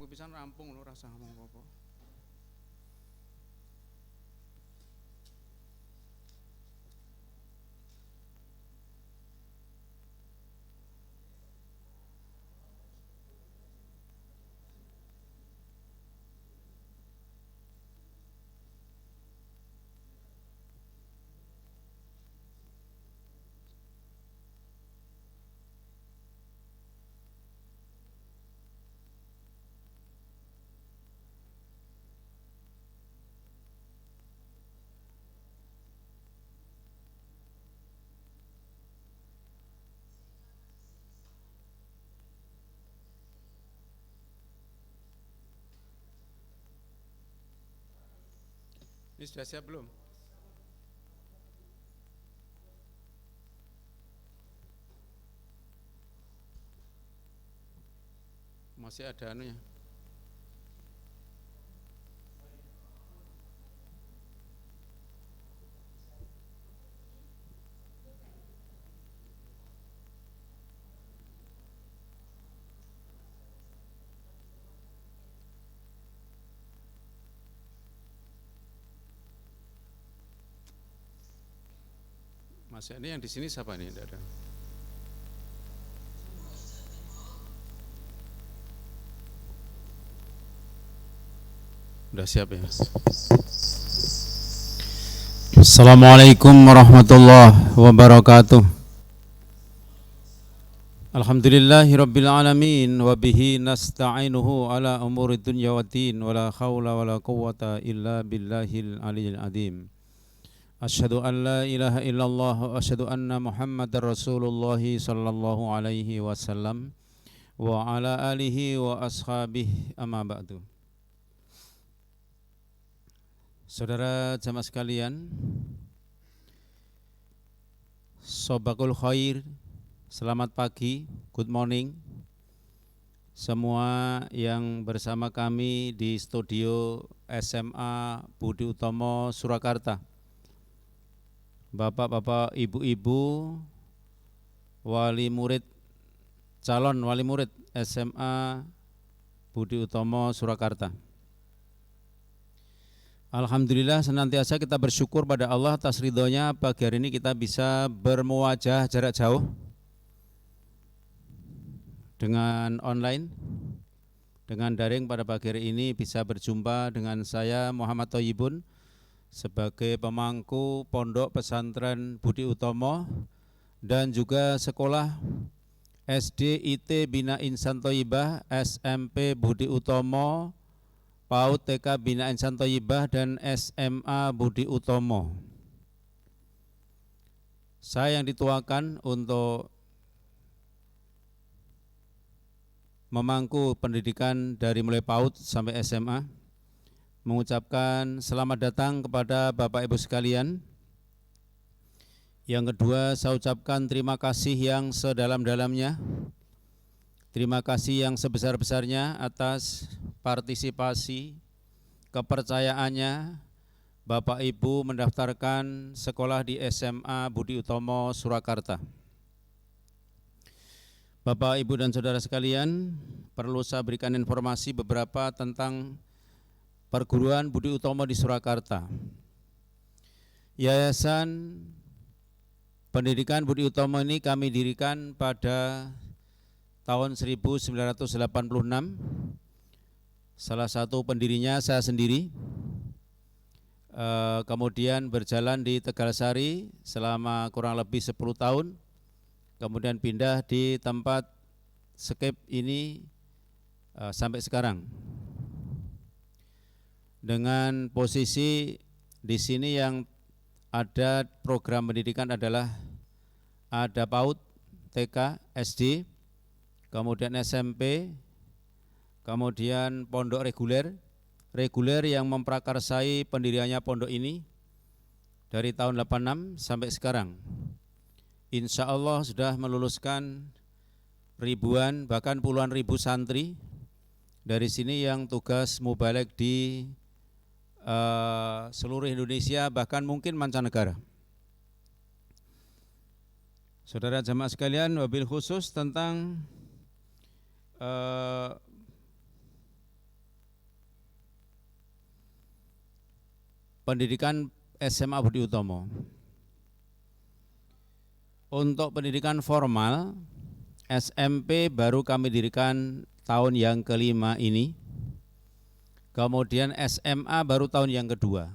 pisan rampung lho rasa ngomong apa-apa. Ini sudah siap belum? Masih ada anunya. Masih ini yang di sini siapa nih? Tidak ada. Udah siap ya? Assalamualaikum warahmatullahi wabarakatuh. Alhamdulillahirabbil alamin wa bihi nasta'inuhu ala umuri dunya waddin wala haula wala quwwata illa billahil aliyyil azim. Asyhadu an la ilaha illallah wa asyhadu anna Muhammadar Rasulullah sallallahu alaihi wasallam wa ala alihi wa ashabihi amma ba'du. Saudara jamaah sekalian, Sobakul Khair, selamat pagi, good morning. Semua yang bersama kami di studio SMA Budi Utomo Surakarta. Bapak-bapak, ibu-ibu, wali murid, calon wali murid SMA Budi Utomo Surakarta. Alhamdulillah senantiasa kita bersyukur pada Allah atas ridhonya pagi hari ini kita bisa bermuajah jarak jauh dengan online, dengan daring pada pagi hari ini bisa berjumpa dengan saya Muhammad Thayyibun sebagai pemangku Pondok Pesantren Budi Utomo dan juga Sekolah SD IT Bina Insan Thayyibah, SMP Budi Utomo, PAUD TK Bina Insan Thayyibah dan SMA Budi Utomo. Saya yang dituakan untuk memangku pendidikan dari mulai PAUD sampai SMA, mengucapkan selamat datang kepada Bapak Ibu sekalian. Yang kedua, saya ucapkan terima kasih yang sedalam-dalamnya, terima kasih yang sebesar-besarnya atas partisipasi, kepercayaannya Bapak Ibu mendaftarkan sekolah di SMA Budi Utomo Surakarta. Bapak Ibu dan saudara sekalian, perlu saya berikan informasi beberapa tentang Perguruan Budi Utomo di Surakarta. Yayasan Pendidikan Budi Utomo ini kami dirikan pada tahun 1986. Salah satu pendirinya saya sendiri. Kemudian berjalan di Tegalsari selama kurang lebih 10 tahun. Kemudian pindah di tempat skep ini sampai sekarang. Dengan posisi di sini yang ada program pendidikan adalah ada PAUD, TK, SD, kemudian SMP, kemudian pondok reguler yang memprakarsai pendiriannya pondok ini dari tahun 86 sampai sekarang. Insya Allah sudah meluluskan ribuan bahkan puluhan ribu santri dari sini yang tugas mubaligh di seluruh Indonesia bahkan mungkin mancanegara. Saudara jamaah sekalian, wabil khusus tentang pendidikan SMA Budi Utomo. Untuk pendidikan formal SMP baru kami dirikan tahun yang kelima ini. Kemudian SMA baru tahun yang kedua.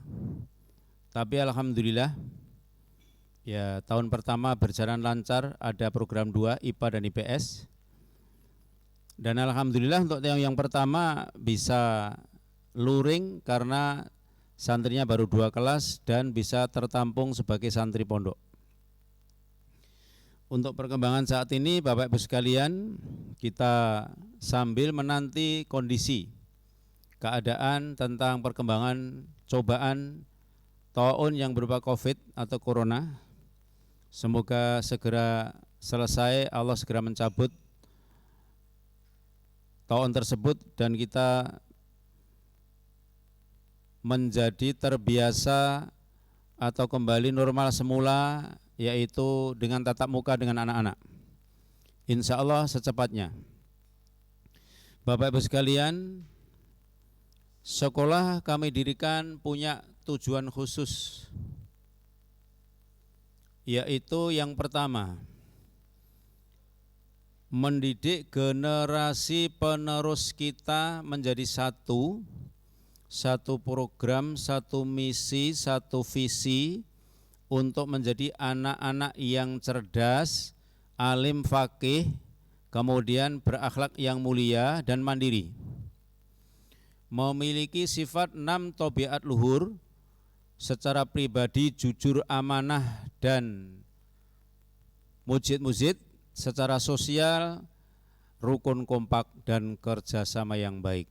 Tapi alhamdulillah ya tahun pertama berjalan lancar, ada program 2 IPA dan IPS. Dan alhamdulillah untuk yang pertama bisa luring karena santrinya baru 2 kelas dan bisa tertampung sebagai santri pondok. Untuk perkembangan saat ini Bapak Ibu sekalian, kita sambil menanti kondisi keadaan tentang perkembangan cobaan taun yang berupa COVID atau Corona. Semoga segera selesai, Allah segera mencabut taun tersebut dan kita menjadi terbiasa atau kembali normal semula, yaitu dengan tatap muka dengan anak-anak. Insya Allah secepatnya. Bapak Ibu sekalian, sekolah kami dirikan punya tujuan khusus, yaitu yang pertama, mendidik generasi penerus kita menjadi satu program, satu misi, satu visi untuk menjadi anak-anak yang cerdas, alim, faqih, kemudian berakhlak yang mulia dan mandiri. Memiliki sifat 6 tabiat luhur, secara pribadi jujur, amanah dan mujid, secara sosial rukun, kompak dan kerjasama yang baik.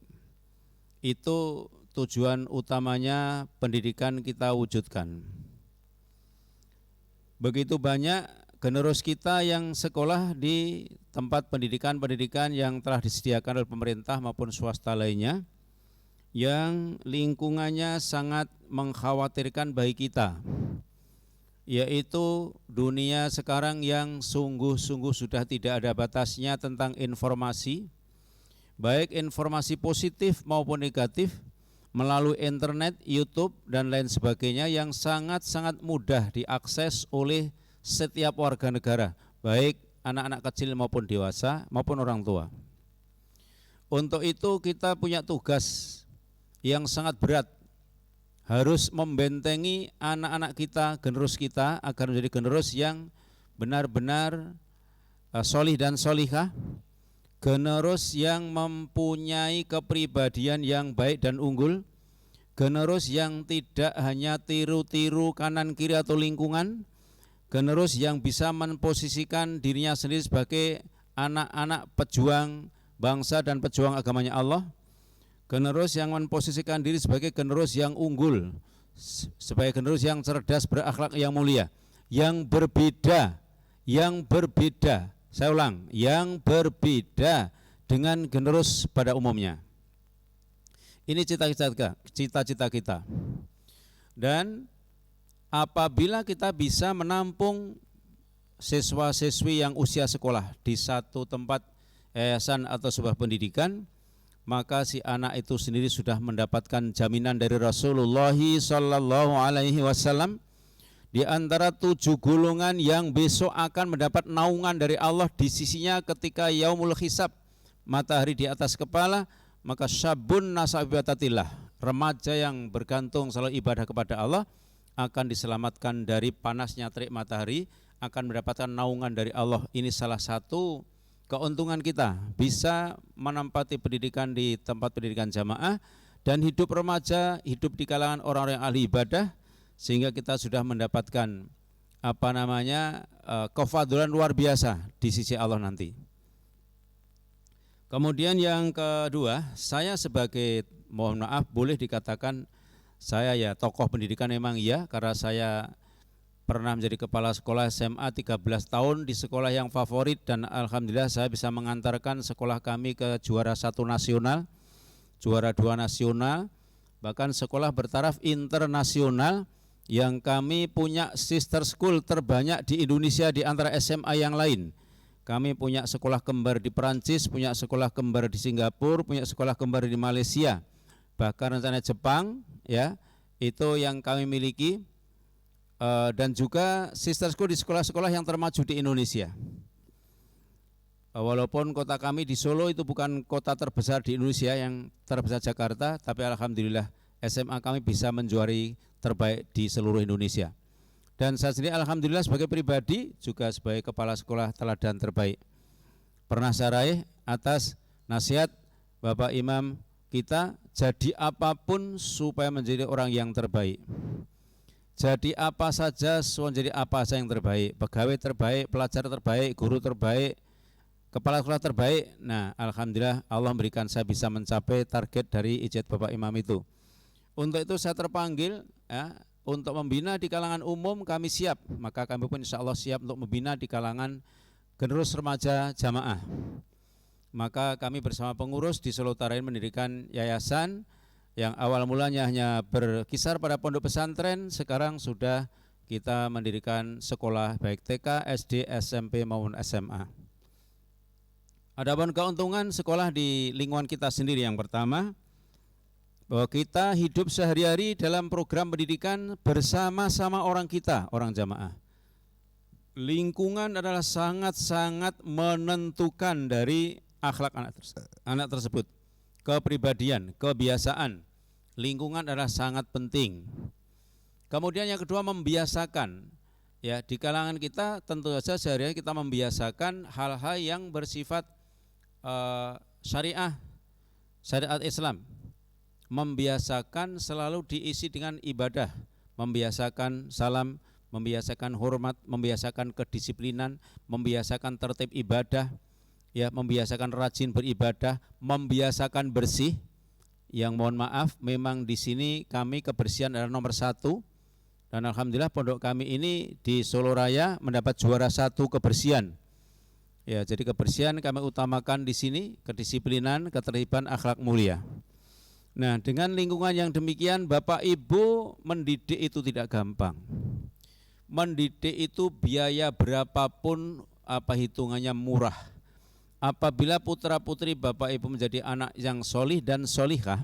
Itu tujuan utamanya pendidikan kita wujudkan. Begitu banyak generos kita yang sekolah di tempat pendidikan yang telah disediakan oleh pemerintah maupun swasta lainnya, yang lingkungannya sangat mengkhawatirkan bagi kita, yaitu dunia sekarang yang sungguh-sungguh sudah tidak ada batasnya tentang informasi, baik informasi positif maupun negatif, melalui internet, YouTube dan lain sebagainya, yang sangat-sangat mudah diakses oleh setiap warga negara, baik anak-anak kecil maupun dewasa maupun orang tua. Untuk itu kita punya tugas yang sangat berat, harus membentengi anak-anak kita, generus kita, agar menjadi generus yang benar-benar solih dan solihah, generus yang mempunyai kepribadian yang baik dan unggul, generus yang tidak hanya tiru-tiru kanan kiri atau lingkungan, generus yang bisa memposisikan dirinya sendiri sebagai anak-anak pejuang bangsa dan pejuang agamanya Allah, generus yang memposisikan diri sebagai generus yang unggul, sebagai generus yang cerdas, berakhlak yang mulia, yang berbeda, saya ulang, yang berbeda dengan generus pada umumnya. Ini cita-cita kita. Dan apabila kita bisa menampung siswa-siswi yang usia sekolah di satu tempat yayasan atau sebuah pendidikan, maka si anak itu sendiri sudah mendapatkan jaminan dari Rasulullah sallallahu alaihi wasallam di antara 7 golongan yang besok akan mendapat naungan dari Allah di sisinya ketika yaumul hisab, matahari di atas kepala. Maka syabun nasabibatatillah, remaja yang bergantung selalu ibadah kepada Allah, akan diselamatkan dari panasnya terik matahari, akan mendapatkan naungan dari Allah. Ini salah satu keuntungan kita, bisa menempati pendidikan di tempat pendidikan jamaah dan hidup remaja, hidup di kalangan orang-orang yang ahli ibadah, sehingga kita sudah mendapatkan kefadulan luar biasa di sisi Allah nanti. Kemudian yang kedua, saya sebagai, mohon maaf boleh dikatakan saya ya tokoh pendidikan, memang iya, karena saya pernah menjadi kepala sekolah SMA 13 tahun di sekolah yang favorit, dan alhamdulillah saya bisa mengantarkan sekolah kami ke juara 1 nasional, juara 2 nasional, bahkan sekolah bertaraf internasional, yang kami punya sister school terbanyak di Indonesia di antara SMA yang lain. Kami punya sekolah kembar di Perancis, punya sekolah kembar di Singapura, punya sekolah kembar di Malaysia, bahkan rencana Jepang, ya, Itu yang kami miliki, dan juga sister school di sekolah-sekolah yang termaju di Indonesia. Walaupun kota kami di Solo itu bukan kota terbesar di Indonesia, yang terbesar Jakarta, tapi alhamdulillah SMA kami bisa menjuari terbaik di seluruh Indonesia. Dan saya sendiri alhamdulillah sebagai pribadi juga sebagai kepala sekolah teladan terbaik pernah saya raih atas nasihat Bapak Imam kita, jadi apapun supaya menjadi orang yang terbaik. Jadi apa saja supaya menjadi apa saja yang terbaik, pegawai terbaik, pelajar terbaik, guru terbaik, kepala sekolah terbaik. Nah, alhamdulillah Allah memberikan saya bisa mencapai target dari ijazah Bapak Imam itu. Untuk itu saya terpanggil ya, untuk membina di kalangan umum, kami siap. Maka kami pun insya Allah siap untuk membina di kalangan generus remaja jamaah. Maka kami bersama pengurus di Solo Utara ini mendirikan yayasan yang awal mulanya hanya berkisar pada pondok pesantren, sekarang sudah kita mendirikan sekolah baik TK, SD, SMP maupun SMA. Adapun keuntungan sekolah di lingkungan kita sendiri, yang pertama bahwa kita hidup sehari-hari dalam program pendidikan bersama-sama orang kita, orang jamaah. Lingkungan adalah sangat-sangat menentukan dari akhlak anak tersebut. Kepribadian, kebiasaan, lingkungan adalah sangat penting. Kemudian yang kedua membiasakan. Ya, di kalangan kita tentu saja sehari-hari kita membiasakan hal-hal yang bersifat syariah Islam, membiasakan selalu diisi dengan ibadah, membiasakan salam, membiasakan hormat, membiasakan kedisiplinan, membiasakan tertib ibadah, ya, membiasakan rajin beribadah, membiasakan bersih. Yang mohon maaf, memang di sini kami kebersihan adalah nomor 1, dan alhamdulillah pondok kami ini di Solo Raya mendapat juara 1 kebersihan. Ya, jadi kebersihan kami utamakan di sini, kedisiplinan, ketertiban, akhlak mulia. Nah, dengan lingkungan yang demikian, Bapak Ibu mendidik itu tidak gampang. Mendidik itu biaya berapapun apa hitungannya murah. Apabila putra putri Bapak Ibu menjadi anak yang solih dan solihah,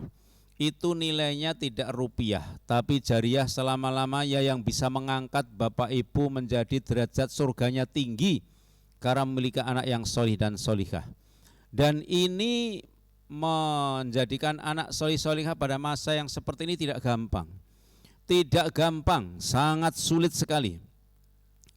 itu nilainya tidak rupiah, tapi jariah selama-lamanya yang bisa mengangkat Bapak Ibu menjadi derajat surganya tinggi karena memiliki anak yang solih dan solihah. Dan ini menjadikan anak solih-solihah pada masa yang seperti ini tidak gampang. Tidak gampang, sangat sulit sekali.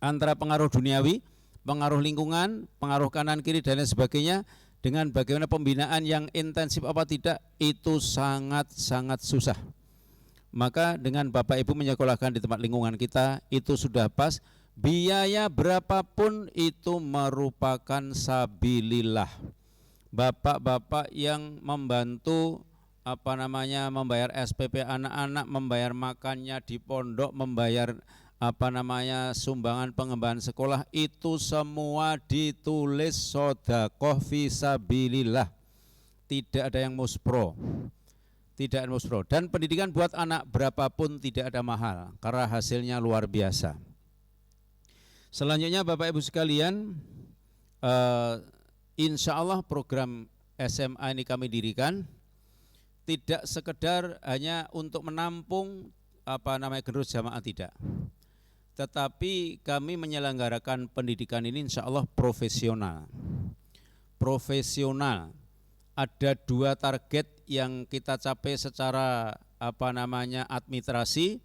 Antara pengaruh duniawi, pengaruh lingkungan, pengaruh kanan kiri dan lain sebagainya, dengan bagaimana pembinaan yang intensif apa tidak, itu sangat-sangat susah. Maka dengan Bapak Ibu menyekolahkan di tempat lingkungan kita, itu sudah pas. Biaya berapapun itu merupakan sabilillah. Bapak-bapak yang membantu membayar SPP anak-anak, membayar makannya di pondok, membayar sumbangan pengembangan sekolah, itu semua ditulis sedekah fisabilillah. Tidak ada yang muspro. Tidak ada muspro. Dan pendidikan buat anak berapapun tidak ada mahal karena hasilnya luar biasa. Selanjutnya Bapak Ibu sekalian, insya Allah program SMA ini kami dirikan tidak sekedar hanya untuk menampung generus jamaah, tidak. Tetapi kami menyelenggarakan pendidikan ini insya Allah profesional. Profesional. Ada 2 target yang kita capai secara administrasi,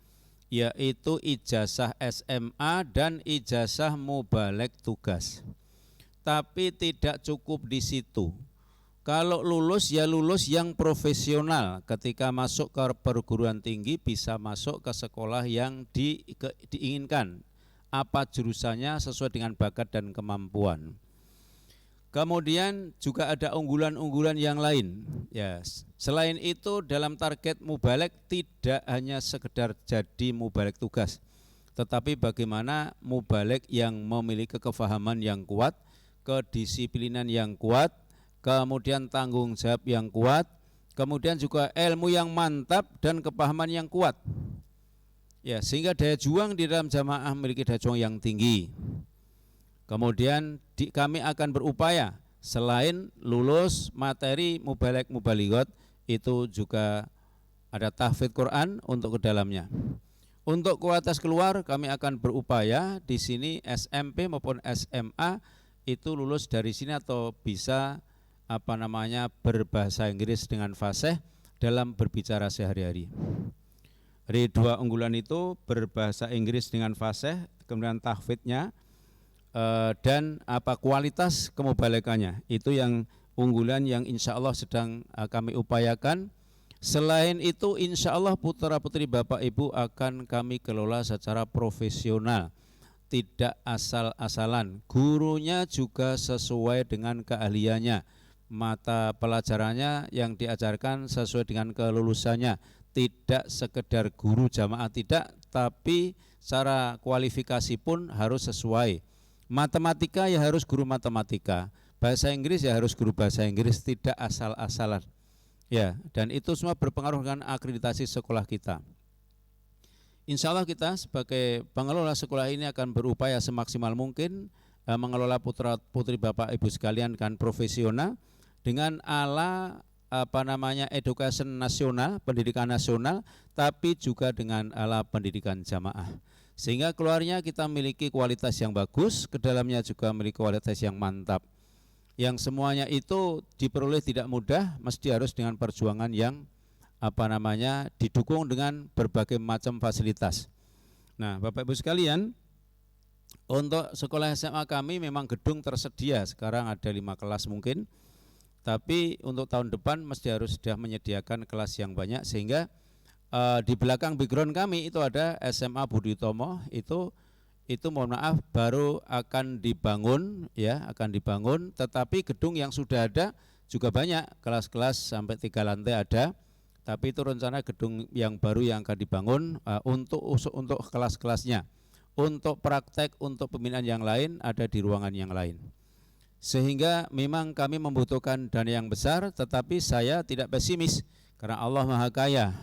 yaitu ijazah SMA dan ijazah mubalek tugas. Tapi tidak cukup di situ. Kalau lulus ya lulus yang profesional. Ketika masuk ke perguruan tinggi bisa masuk ke sekolah yang diinginkan. Apa jurusannya sesuai dengan bakat dan kemampuan. Kemudian juga ada unggulan-unggulan yang lain. Ya, selain itu dalam target mubalek tidak hanya sekedar jadi mubalek tugas, tetapi bagaimana mubalek yang memiliki kefahaman yang kuat, kedisiplinan yang kuat, kemudian tanggung jawab yang kuat, kemudian juga ilmu yang mantap dan kepahaman yang kuat. Ya, sehingga daya juang di dalam jamaah memiliki daya juang yang tinggi. Kemudian kami akan berupaya selain lulus materi mubalek mubaligot, itu juga ada tahfidz Quran untuk ke dalamnya. Untuk kualitas keluar kami akan berupaya di sini SMP maupun SMA itu lulus dari sini atau bisa berbahasa Inggris dengan fasih dalam berbicara sehari-hari. Dari 2 unggulan itu berbahasa Inggris dengan fasih, kemudian tahfidznya dan kualitas kemubalaghahnya itu yang unggulan yang insya Allah sedang kami upayakan. Selain itu insya Allah putra putri Bapak Ibu akan kami kelola secara profesional, tidak asal-asalan. Gurunya juga sesuai dengan keahliannya, mata pelajarannya yang diajarkan sesuai dengan kelulusannya, tidak sekedar guru jamaah tidak, tapi secara kualifikasi pun harus sesuai. Matematika ya harus guru matematika, bahasa Inggris ya harus guru bahasa Inggris, tidak asal-asalan. Ya, dan itu semua berpengaruh dengan akreditasi sekolah kita. Insya Allah kita sebagai pengelola sekolah ini akan berupaya semaksimal mungkin mengelola putra putri Bapak Ibu sekalian dengan profesional dengan ala education nasional, pendidikan nasional, tapi juga dengan ala pendidikan jamaah. Sehingga keluarnya kita memiliki kualitas yang bagus, ke dalamnya juga memiliki kualitas yang mantap. Yang semuanya itu diperoleh tidak mudah, mesti harus dengan perjuangan yang didukung dengan berbagai macam fasilitas. Nah, Bapak Ibu sekalian, untuk sekolah SMA kami memang gedung tersedia, sekarang ada 5 kelas mungkin, tapi untuk tahun depan mesti harus sudah menyediakan kelas yang banyak, sehingga di belakang background kami itu ada SMA Budi Utomo, itu mohon maaf baru akan dibangun, tetapi gedung yang sudah ada juga banyak, kelas-kelas sampai 3 lantai ada, tapi itu rencana gedung yang baru yang akan dibangun untuk kelas-kelasnya, untuk praktek, untuk pembinaan yang lain ada di ruangan yang lain. Sehingga memang kami membutuhkan dana yang besar, tetapi saya tidak pesimis karena Allah Maha Kaya,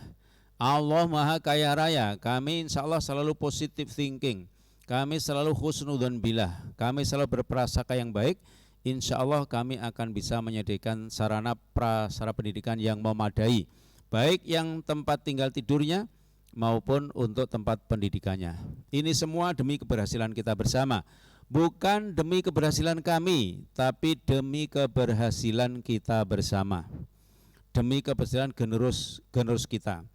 Allah Maha Kaya Raya. Kami insya Allah selalu positive thinking, kami selalu husnudzon billah, kami selalu berprasangka yang baik. Insya Allah kami akan bisa menyediakan sarana prasarana pendidikan yang memadai, baik yang tempat tinggal tidurnya maupun untuk tempat pendidikannya. Ini semua demi keberhasilan kita bersama, bukan demi keberhasilan kami, tapi demi keberhasilan kita bersama, demi keberhasilan generus kita.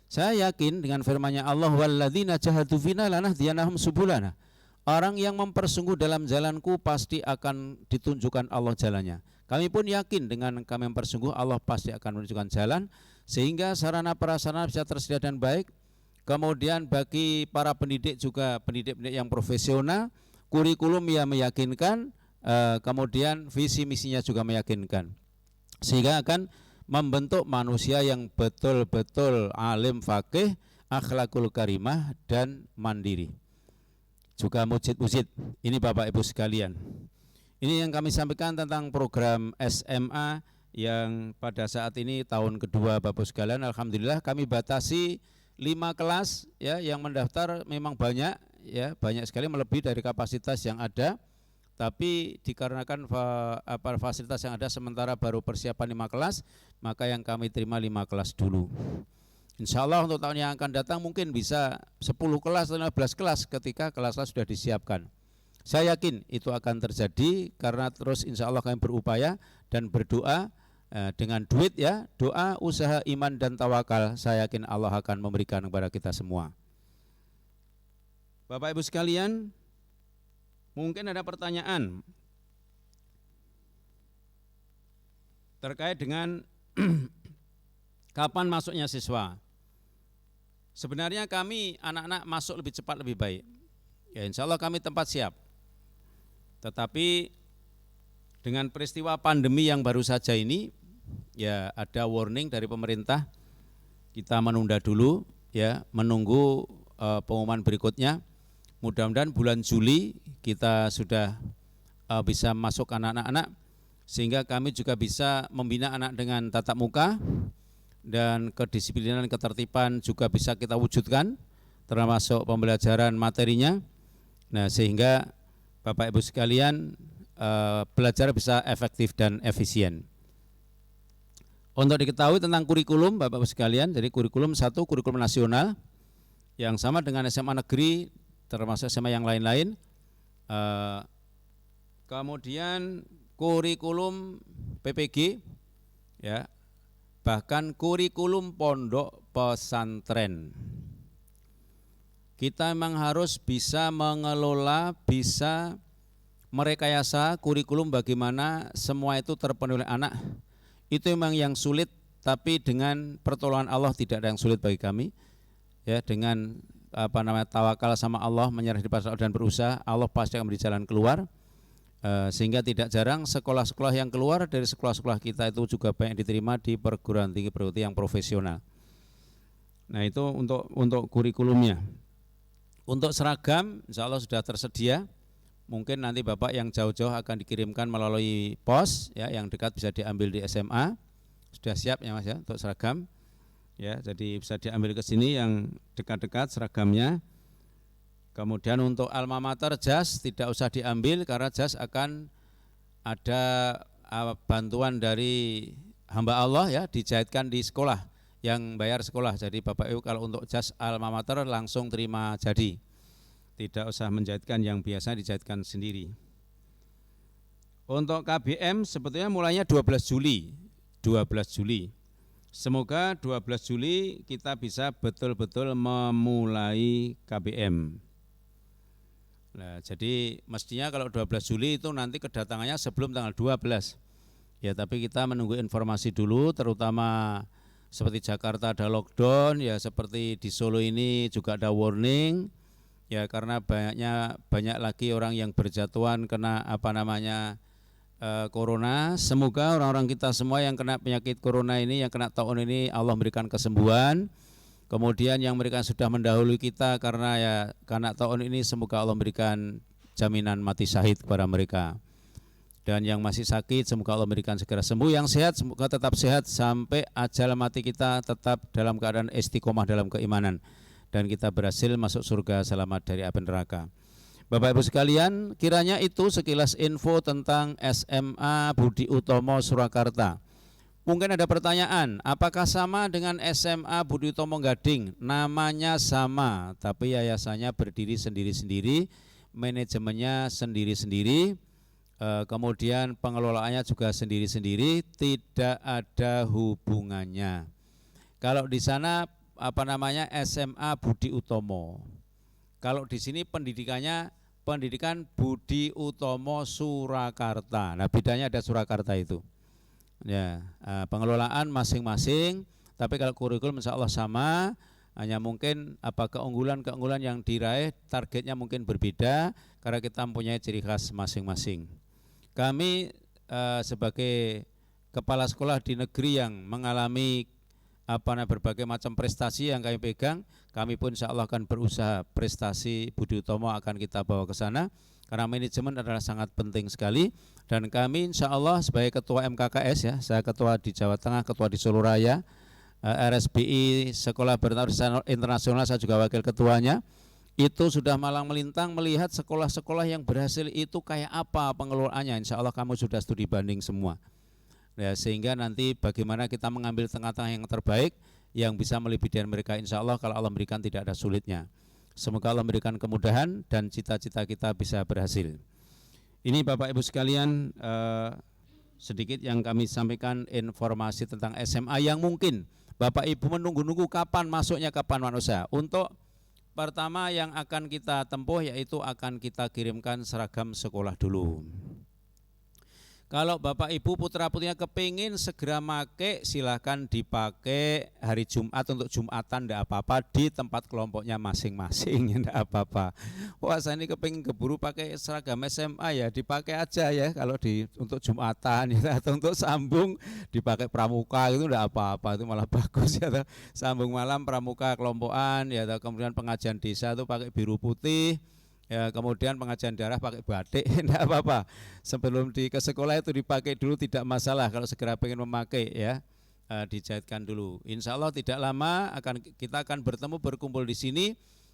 Saya yakin dengan firman-Nya Allah, walladzina jahadu fina lanahdiyanahum subulana. Orang yang mempersungguh dalam jalanku pasti akan ditunjukkan Allah jalannya. Kami pun yakin dengan kami mempersungguh Allah pasti akan menunjukkan jalan, sehingga sarana prasarana bisa tersedia dan baik. Kemudian bagi para pendidik juga pendidik-pendidik yang profesional, kurikulum yang meyakinkan, kemudian visi misinya juga meyakinkan, sehingga akan membentuk manusia yang betul-betul alim faqih, akhlakul karimah dan mandiri, juga mujid-mujid. Ini Bapak Ibu sekalian, ini yang kami sampaikan tentang program SMA yang pada saat ini tahun kedua Bapak sekalian. Alhamdulillah kami batasi 5 kelas ya, yang mendaftar memang banyak ya, banyak sekali melebihi dari kapasitas yang ada. Tapi dikarenakan fasilitas yang ada sementara baru persiapan 5 kelas, maka yang kami terima 5 kelas dulu. Insya Allah untuk tahun yang akan datang mungkin bisa 10 kelas atau 15 kelas ketika kelas-kelas sudah disiapkan. Saya yakin itu akan terjadi karena terus insya Allah kami berupaya dan berdoa dengan duit ya, doa, usaha, iman dan tawakal. Saya yakin Allah akan memberikan kepada kita semua. Bapak Ibu sekalian, mungkin ada pertanyaan terkait dengan kapan masuknya siswa. Sebenarnya kami anak-anak masuk lebih cepat lebih baik. Ya insya Allah kami tempat siap. Tetapi dengan peristiwa pandemi yang baru saja ini, ya ada warning dari pemerintah, kita menunda dulu, ya menunggu pengumuman berikutnya. Mudah-mudahan bulan Juli kita sudah bisa masuk anak-anak, sehingga kami juga bisa membina anak dengan tatap muka dan kedisiplinan ketertiban juga bisa kita wujudkan, termasuk pembelajaran materinya. Nah, sehingga Bapak Ibu sekalian belajar bisa efektif dan efisien. Untuk diketahui tentang kurikulum Bapak Ibu sekalian, jadi kurikulum satu kurikulum nasional yang sama dengan SMA negeri termasuk SMA yang lain-lain. Kemudian kurikulum PPG, ya, bahkan kurikulum pondok pesantren. Kita memang harus bisa mengelola, bisa merekayasa kurikulum bagaimana semua itu terpenuhi oleh anak. Itu memang yang sulit, tapi dengan pertolongan Allah tidak ada yang sulit bagi kami. Ya, dengan tawakal sama Allah, menyerah di pasal dan berusaha, Allah pasti akan beri jalan keluar. Sehingga tidak jarang sekolah-sekolah yang keluar dari sekolah-sekolah kita itu juga banyak diterima di perguruan tinggi yang profesional. Nah, itu untuk kurikulumnya. Untuk seragam, insya Allah sudah tersedia. Mungkin nanti Bapak yang jauh-jauh akan dikirimkan melalui pos, ya, yang dekat bisa diambil di SMA. Sudah siap ya Mas ya untuk seragam. Ya, jadi bisa diambil ke sini yang dekat-dekat seragamnya. Kemudian untuk alma mater jas tidak usah diambil karena jas akan ada bantuan dari hamba Allah, ya, dijahitkan di sekolah yang bayar sekolah. Jadi Bapak Ibu kalau untuk jas alma mater langsung terima jadi. Tidak usah menjahitkan yang biasa, dijahitkan sendiri. Untuk KBM sebetulnya mulainya 12 Juli. 12 Juli. Semoga 12 Juli kita bisa betul-betul memulai KBM. Nah, jadi mestinya kalau 12 Juli itu nanti kedatangannya sebelum tanggal 12. Ya, tapi kita menunggu informasi dulu, terutama seperti Jakarta ada lockdown, ya seperti di Solo ini juga ada warning. Ya, karena banyak lagi orang yang berjatuhan kena corona. Semoga orang-orang kita semua yang kena penyakit corona ini, yang kena taun ini, Allah memberikan kesembuhan. Kemudian yang mereka sudah mendahului kita karena taun ini, semoga Allah memberikan jaminan mati syahid kepada mereka. Dan yang masih sakit, semoga Allah memberikan segera sembuh. Yang sehat, semoga tetap sehat sampai ajal mati kita tetap dalam keadaan istiqomah dalam keimanan. Dan kita berhasil masuk surga selamat dari api neraka. Bapak Ibu sekalian, kiranya itu sekilas info tentang SMA Budi Utomo Surakarta. Mungkin ada pertanyaan, apakah sama dengan SMA Budi Utomo Gading? Namanya sama, tapi yayasannya berdiri sendiri-sendiri, manajemennya sendiri-sendiri, kemudian pengelolaannya juga sendiri-sendiri, tidak ada hubungannya. Kalau di sana SMA Budi Utomo. Kalau di sini pendidikan Budi Utomo Surakarta. Nah, bedanya ada Surakarta itu. Ya, pengelolaan masing-masing, tapi kalau kurikulum insya Allah sama, hanya mungkin keunggulan-keunggulan yang diraih, targetnya mungkin berbeda karena kita mempunyai ciri khas masing-masing. Kami sebagai kepala sekolah di negeri yang mengalami berbagai macam prestasi yang kami pegang, kami pun insya Allah akan berusaha prestasi Budi Utomo akan kita bawa ke sana karena manajemen adalah sangat penting sekali. Dan kami insya Allah sebagai ketua MKKS, ya, saya ketua di Jawa Tengah, ketua di Solo Raya, RSBI Sekolah Bertaraf Internasional, saya juga wakil ketuanya. Itu sudah malang melintang melihat sekolah-sekolah yang berhasil itu kayak apa pengelolaannya. Insya Allah kamu sudah studi banding semua. Ya, sehingga nanti bagaimana kita mengambil tengah-tengah yang terbaik yang bisa melebihi dari mereka, insya Allah kalau Allah memberikan tidak ada sulitnya. Semoga Allah memberikan kemudahan dan cita-cita kita bisa berhasil. Ini Bapak Ibu sekalian sedikit yang kami sampaikan informasi tentang SMA yang mungkin Bapak Ibu menunggu-nunggu kapan masuknya, kapan manusia. Untuk pertama yang akan kita tempuh yaitu akan kita kirimkan seragam sekolah dulu. Kalau Bapak Ibu putra putrinya kepingin segera make, silahkan dipakai hari Jumat untuk Jumatan, tidak apa-apa, di tempat kelompoknya masing-masing, tidak apa-apa. Wah, saya ini kepingin keburu pakai seragam SMA, ya dipakai aja ya, kalau untuk Jumatan ya, atau untuk sambung dipakai pramuka itu tidak apa-apa, itu malah bagus ya. Sambung malam pramuka kelompokan ya, kemudian pengajian desa itu pakai biru putih. Ya, kemudian pengajian daerah pakai batik, tidak apa-apa. Sebelum ke sekolah itu dipakai dulu, tidak masalah. Kalau segera pengen memakai, ya, dijahitkan dulu. Insya Allah tidak lama kita akan bertemu, berkumpul di sini.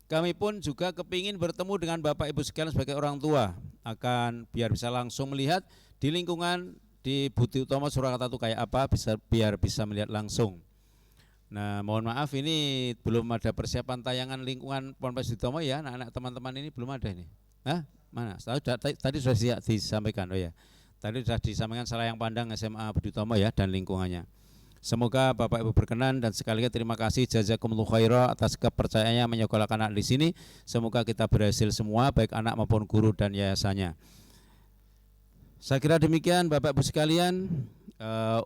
Kami pun juga kepingin bertemu dengan Bapak Ibu sekalian sebagai orang tua, akan biar bisa langsung melihat di lingkungan di Budi Utomo Surakarta itu kayak apa, biar bisa melihat langsung. Nah, mohon maaf ini belum ada persiapan tayangan lingkungan Ponpes Budi Utomo ya, anak-anak teman-teman ini belum ada ini. Hah? Mana? Tadi sudah disampaikan, oh ya. Tadi sudah disampaikan Selayang Pandang SMA Budi Utomo ya dan lingkungannya. Semoga Bapak Ibu berkenan dan sekali lagi terima kasih jazakumullah khaira atas kepercayaannya menyekolahkan anak di sini. Semoga kita berhasil semua baik anak maupun guru dan yayasannya. Saya kira demikian Bapak Ibu sekalian,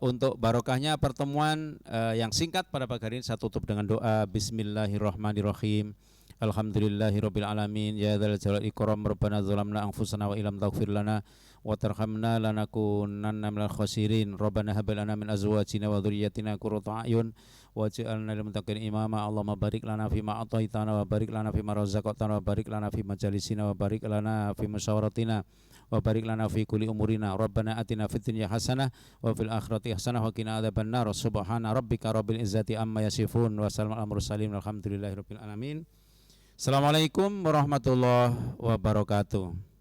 untuk barokahnya pertemuan yang singkat pada pagi hari ini saya tutup dengan doa Bismillahirrahmanirrahim. Alhamdulillahirabbil alamin ya dzal jalali ikram rabbana zalamna anfusana wa illam taghfir lana wa tarhamna lanakunanna minal khasirin rabbana hab lana min azwajina wa dhurriyyatina qurrata a'yun waj'alna lil muttaqina imama Allahumma barik lana fima ataitana wa barik lana fima razaqtana wa barik lana fi majalisina wa barik lana fi musyawaratina wa barik lana fi kulli umurina rabbana atina fid dunya hasanah wa fil akhirati hasanah wa qina adzabannar subhana rabbika rabbil izzati amma yasifun wa salamun alal mursalin walhamdulillahirabbil alamin. Assalamualaikum warahmatullahi wabarakatuh.